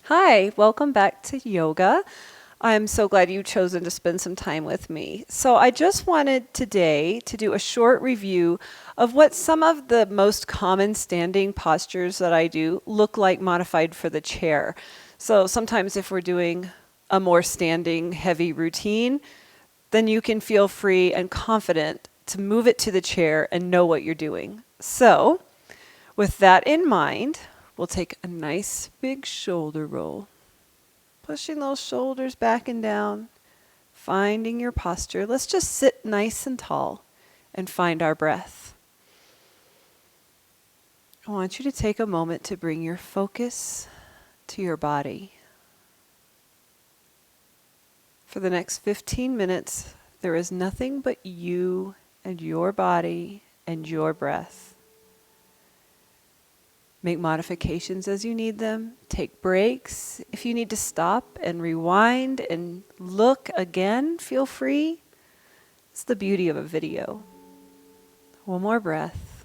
Hi, welcome back to yoga. I'm so glad you've chosen to spend some time with me. So, I just wanted today to do a short review of what some of the most common standing postures that I do look like modified for the chair. So, sometimes if we're doing a more standing, heavy routine, then you can feel free and confident to move it to the chair and know what you're doing. So, with that in mind, we'll take a nice big shoulder roll. Pushing those shoulders back and down, finding your posture. Let's just sit nice and tall and find our breath. I want you to take a moment to bring your focus to your body. For the next 15 minutes, there is nothing but you and your body and your breath. Make modifications as you need them. Take breaks. If you need to stop and rewind and look again, feel free. It's the beauty of a video. One more breath.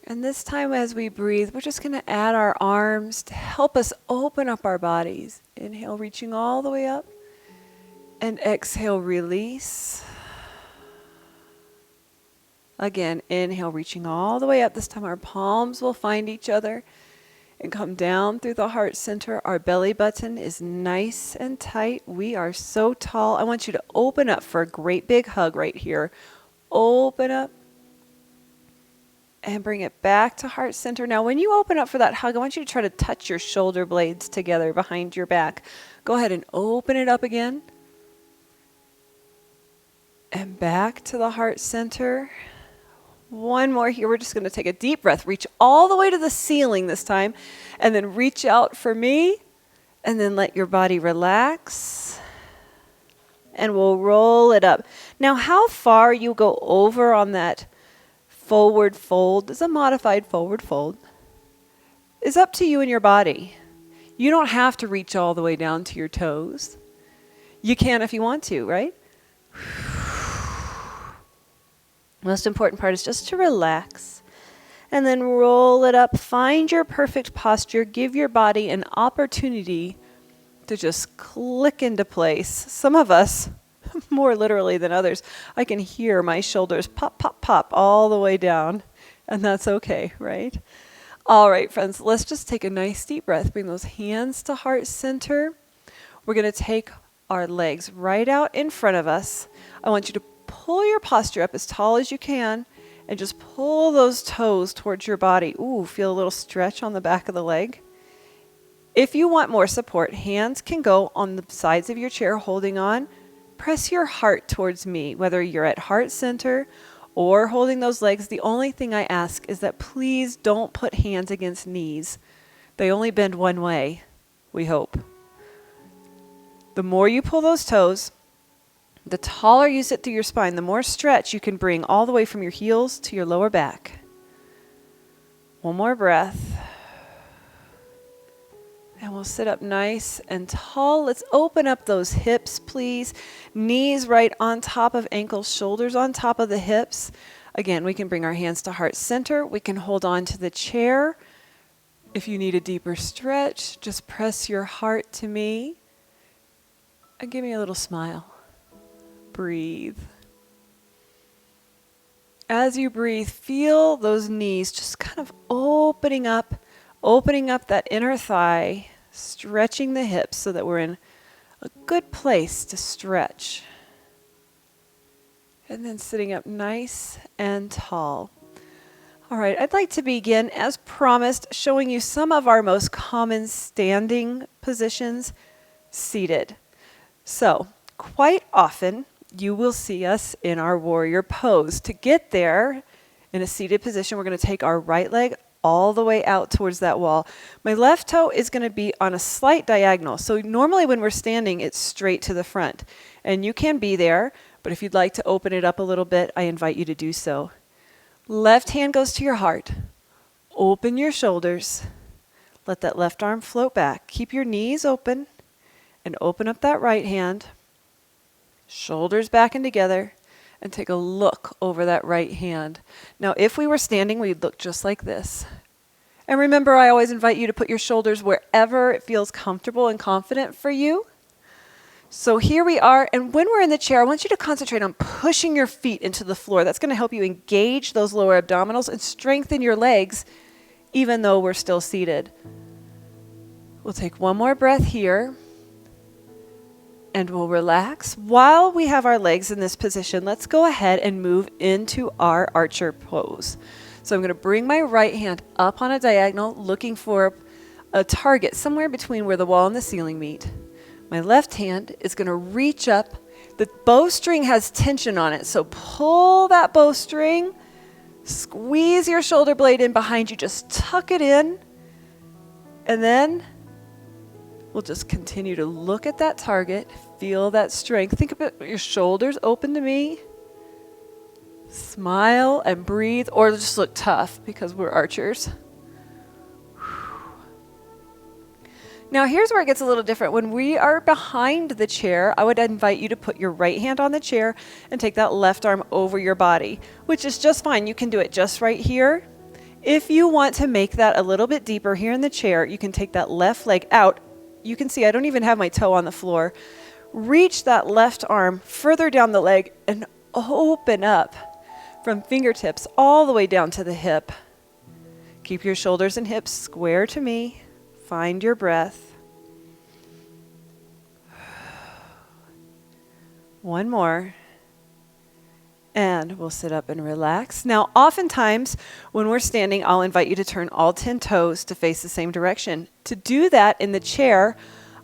And this time as we breathe, we're just going to add our arms to help us open up our bodies. Inhale, reaching all the way up. And exhale, release. Again, inhale, reaching all the way up. This time our palms will find each other and come down through the heart center. Our belly button is nice and tight. We are so tall. I want you to open up for a great big hug right here. Open up and bring it back to heart center. Now, when you open up for that hug, I want you to try to touch your shoulder blades together behind your back. Go ahead and open it up again. And back to the heart center. One more here. We're just going to take a deep breath. Reach all the way to the ceiling this time. And then reach out for me. And then let your body relax. And we'll roll it up. Now, how far you go over on that forward fold, is a modified forward fold, is up to you and your body. You don't have to reach all the way down to your toes. You can if you want to, right? Most important part is just to relax and then roll it up. Find your perfect posture. Give your body an opportunity to just click into place. Some of us, more literally than others, I can hear my shoulders pop, pop, pop all the way down. And that's okay, right? All right, friends, let's just take a nice deep breath. Bring those hands to heart center. We're going to take our legs right out in front of us. I want you to pull your posture up as tall as you can and just pull those toes towards your body. Ooh, feel a little stretch on the back of the leg. If you want more support, hands can go on the sides of your chair holding on. Press your heart towards me, whether you're at heart center or holding those legs. The only thing I ask is that please don't put hands against knees. They only bend one way, we hope. The more you pull those toes, the taller you sit through your spine, the more stretch you can bring all the way from your heels to your lower back. One more breath. And we'll sit up nice and tall. Let's open up those hips, please. Knees right on top of ankles, shoulders on top of the hips. Again, we can bring our hands to heart center. We can hold on to the chair. If you need a deeper stretch, just press your heart to me and give me a little smile. Breathe. As you breathe, feel those knees just kind of opening up that inner thigh, stretching the hips so that we're in a good place to stretch. And then sitting up nice and tall. All right, I'd like to begin, as promised, showing you some of our most common standing positions seated. So, quite often, you will see us in our warrior pose. To get there in a seated position, we're going to take our right leg all the way out towards that wall. My left toe is going to be on a slight diagonal. So normally when we're standing, it's straight to the front. And you can be there, but if you'd like to open it up a little bit, I invite you to do so. Left hand goes to your heart. Open your shoulders. Let that left arm float back. Keep your knees open and open up that right hand. Shoulders back and together, and take a look over that right hand. Now, if we were standing, we'd look just like this. And remember, I always invite you to put your shoulders wherever it feels comfortable and confident for you. So here we are, and when we're in the chair, I want you to concentrate on pushing your feet into the floor. That's going to help you engage those lower abdominals and strengthen your legs, even though we're still seated. We'll take one more breath here, and we'll relax. While we have our legs in this position, let's go ahead and move into our archer pose. So I'm going to bring my right hand up on a diagonal, looking for a target somewhere between where the wall and the ceiling meet. My left hand is going to reach up. The bowstring has tension on it, so pull that bowstring, squeeze your shoulder blade in behind you, just tuck it in, and then we'll just continue to look at that target, feel that strength. Think about your shoulders open to me. Smile and breathe, or just look tough because we're archers. Now here's where it gets a little different. When we are behind the chair, I would invite you to put your right hand on the chair and take that left arm over your body, which is just fine. You can do it just right here. If you want to make that a little bit deeper here in the chair, you can take that left leg out. You can see I don't even have my toe on the floor. Reach that left arm further down the leg and open up from fingertips all the way down to the hip. Keep your shoulders and hips square to me. Find your breath. One more. And we'll sit up and relax. Now, oftentimes when we're standing, I'll invite you to turn all 10 toes to face the same direction. To do that in the chair,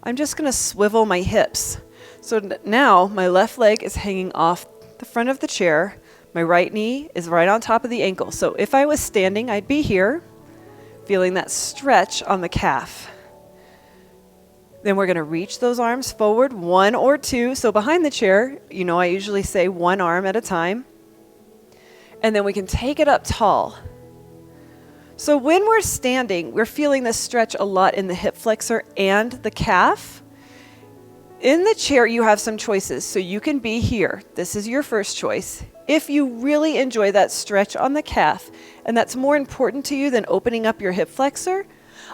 I'm just going to swivel my hips. So now my left leg is hanging off the front of the chair. My right knee is right on top of the ankle. So if I was standing, I'd be here, feeling that stretch on the calf. Then we're going to reach those arms forward, one or two. So behind the chair, you know, I usually say one arm at a time. And then we can take it up tall. So when we're standing, we're feeling this stretch a lot in the hip flexor and the calf. In the chair, you have some choices. So you can be here. This is your first choice. If you really enjoy that stretch on the calf, and that's more important to you than opening up your hip flexor,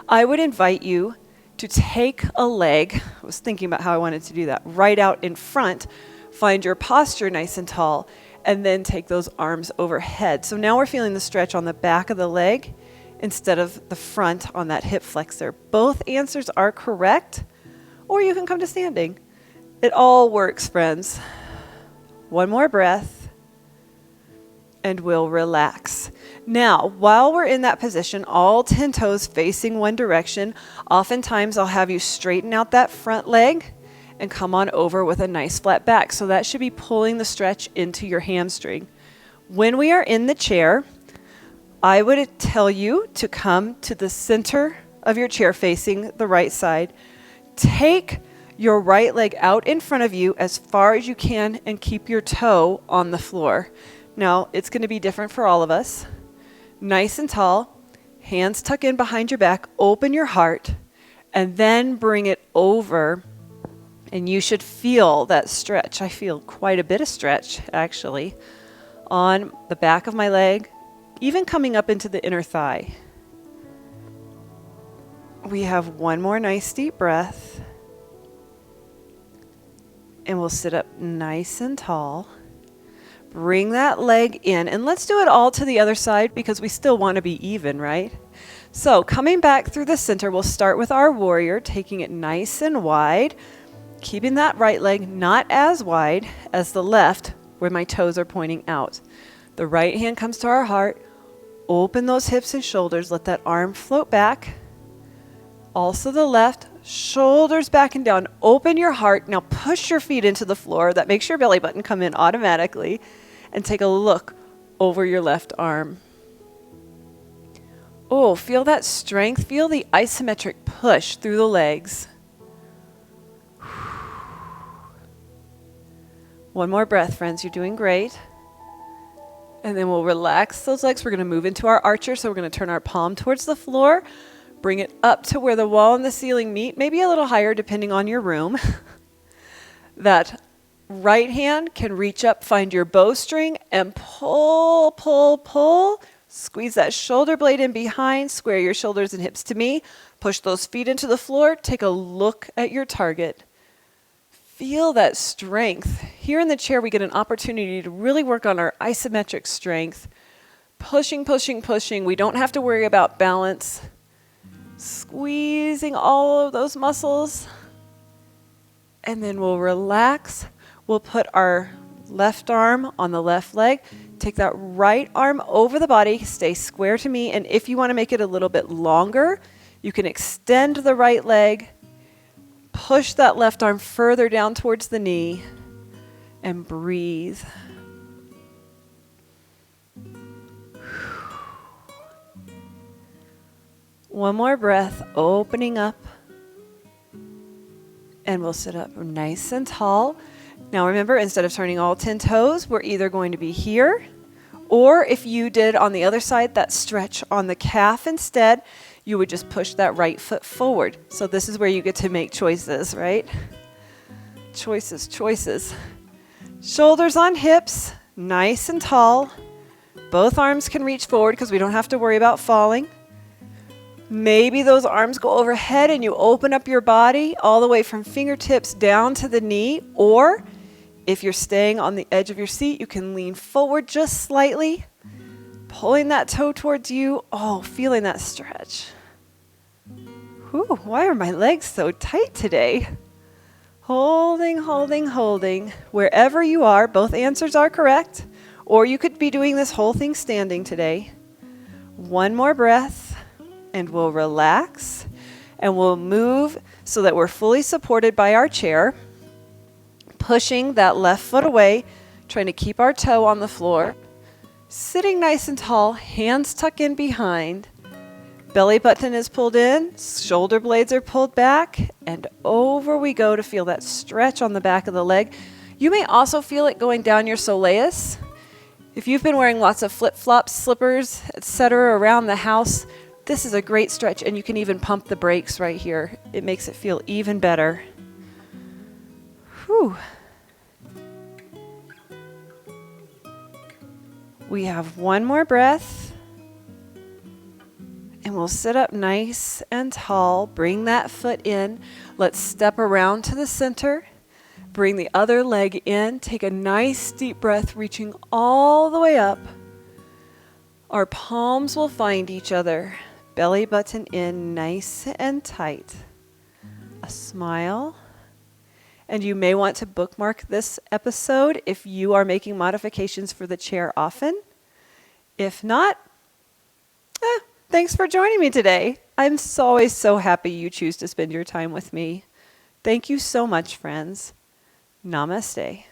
I would invite you to take a leg, I was thinking about how I wanted to do that, right out in front, find your posture nice and tall, and then take those arms overhead. So now we're feeling the stretch on the back of the leg instead of the front on that hip flexor. Both answers are correct, or you can come to standing. It all works, friends. One more breath. And we'll relax. Now, while we're in that position, all 10 toes facing one direction, oftentimes I'll have you straighten out that front leg and come on over with a nice flat back. So that should be pulling the stretch into your hamstring. When we are in the chair, I would tell you to come to the center of your chair facing the right side. Take your right leg out in front of you as far as you can and keep your toe on the floor. Now, it's going to be different for all of us. Nice and tall, hands tuck in behind your back, open your heart, and then bring it over, and you should feel that stretch. I feel quite a bit of stretch, actually, on the back of my leg, even coming up into the inner thigh. We have one more nice deep breath, and we'll sit up nice and tall. Bring that leg in, and let's do it all to the other side because we still want to be even, right? So coming back through the center, we'll start with our warrior, taking it nice and wide, keeping that right leg not as wide as the left where my toes are pointing out. The right hand comes to our heart, open those hips and shoulders, let that arm float back. Also the left, shoulders back and down, open your heart. Now push your feet into the floor. That makes your belly button come in automatically. And take a look over your left arm. Oh, feel that strength. Feel the isometric push through the legs. One more breath, friends. You're doing great. And then we'll relax those legs. We're going to move into our archer. So we're going to turn our palm towards the floor. Bring it up to where the wall and the ceiling meet, maybe a little higher depending on your room. That right hand can reach up, find your bowstring, and pull, pull, pull Squeeze that shoulder blade in behind, square your shoulders and hips to me. Push those feet into the floor. Take a look at your target. Feel that strength. Here in the chair, we get an opportunity to really work on our isometric strength. Pushing, pushing, pushing. We don't have to worry about balance. Squeezing all of those muscles. And then we'll relax. We'll put our left arm on the left leg. Take that right arm over the body. Stay square to me. And if you want to make it a little bit longer, you can extend the right leg. Push that left arm further down towards the knee. And breathe. One more breath, opening up. And we'll sit up nice and tall. Now remember, instead of turning all 10 toes, we're either going to be here, or if you did on the other side, that stretch on the calf instead, you would just push that right foot forward. So this is where you get to make choices, right? Choices, choices. Shoulders on hips, nice and tall. Both arms can reach forward because we don't have to worry about falling. Maybe those arms go overhead and you open up your body all the way from fingertips down to the knee, or if you're staying on the edge of your seat, you can lean forward just slightly, pulling that toe towards you. Oh, feeling that stretch. Whew, why are my legs so tight today? Holding, holding, holding. Wherever you are, both answers are correct, or you could be doing this whole thing standing today. One more breath, and we'll relax, and we'll move so that we're fully supported by our chair. Pushing that left foot away, trying to keep our toe on the floor. Sitting nice and tall, hands tuck in behind. Belly button is pulled in, shoulder blades are pulled back, and over we go to feel that stretch on the back of the leg. You may also feel it going down your soleus. If you've been wearing lots of flip-flops, slippers, etc. around the house, this is a great stretch, and you can even pump the brakes right here. It makes it feel even better. Whew. We have one more breath, and we'll sit up nice and tall. Bring that foot in. Let's step around to the center. Bring the other leg in. Take a nice deep breath, reaching all the way up. Our palms will find each other. Belly button in nice and tight. A smile. And you may want to bookmark this episode if you are making modifications for the chair often. If not, thanks for joining me today. I'm always so happy you choose to spend your time with me. Thank you so much, friends. Namaste.